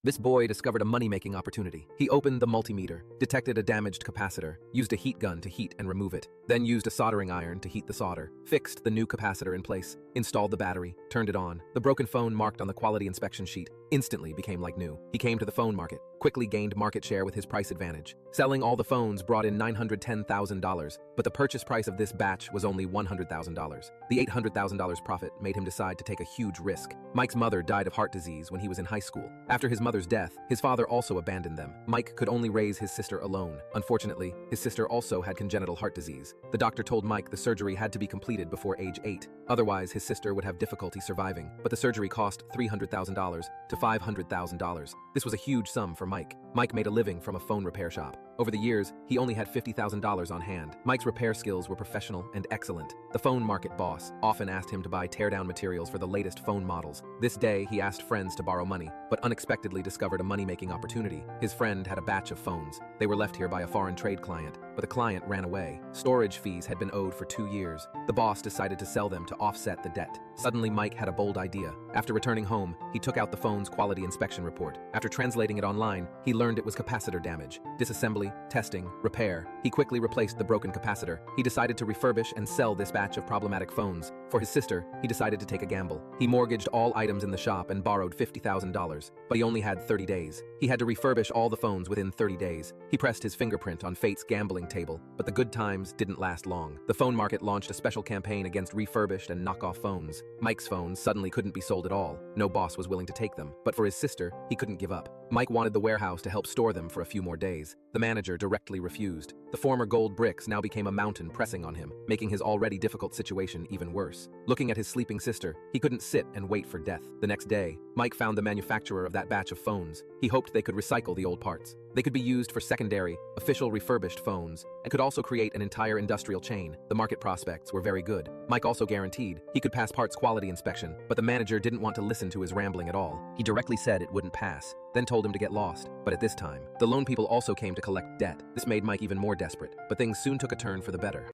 This boy discovered a money-making opportunity. He opened the multimeter, detected a damaged capacitor, used a heat gun to heat and remove it, then used a soldering iron to heat the solder, fixed the new capacitor in place, installed the battery, turned it on. The broken phone marked on the quality inspection sheet instantly became like new. He came to the phone market, quickly gained market share with his price advantage. Selling all the phones brought in $910,000, but the purchase price of this batch was only $100,000. The $800,000 profit made him decide to take a huge risk. Mike's mother died of heart disease when he was in high school. After his mother's death, his father also abandoned them. Mike could only raise his sister alone. Unfortunately, his sister also had congenital heart disease. The doctor told Mike the surgery had to be completed before age 8. Otherwise, his sister would have difficulty surviving. But the surgery cost $300,000 to $500,000. This was a huge sum for Mike. Mike made a living from a phone repair shop. Over the years, he only had $50,000 on hand. Mike's repair skills were professional and excellent. The phone market boss often asked him to buy teardown materials for the latest phone models. This day, he asked friends to borrow money, but unexpectedly discovered a money-making opportunity. His friend had a batch of phones. They were left here by a foreign trade client, but the client ran away. Storage fees had been owed for 2 years. The boss decided to sell them to offset the debt. Suddenly, Mike had a bold idea. After returning home, he took out the phone's quality inspection report. After translating it online, he learned it was capacitor damage. Disassembly, testing, repair. He quickly replaced the broken capacitor. He decided to refurbish and sell this batch of problematic phones. For his sister, he decided to take a gamble. He mortgaged all items in the shop and borrowed $50,000, but he only had 30 days. He had to refurbish all the phones within 30 days. He pressed his fingerprint on fate's gambling table, but the good times didn't last long. The phone market launched a special campaign against refurbished and knockoff phones. Mike's phones suddenly couldn't be sold at all. No boss was willing to take them, but for his sister, he couldn't give up. Mike wanted the warehouse to help store them for a few more days. The manager directly refused. The former gold bricks now became a mountain pressing on him, making his already difficult situation even worse. Looking at his sleeping sister, he couldn't sit and wait for death. The next day, Mike found the manufacturer of that batch of phones. He hoped they could recycle the old parts. They could be used for secondary, official refurbished phones, and could also create an entire industrial chain. The market prospects were very good. Mike also guaranteed he could pass parts quality inspection, but the manager didn't want to listen to his rambling at all. He directly said it wouldn't pass, then told him to get lost. But at this time, the loan people also came to collect debt. This made Mike even more desperate, but things soon took a turn for the better.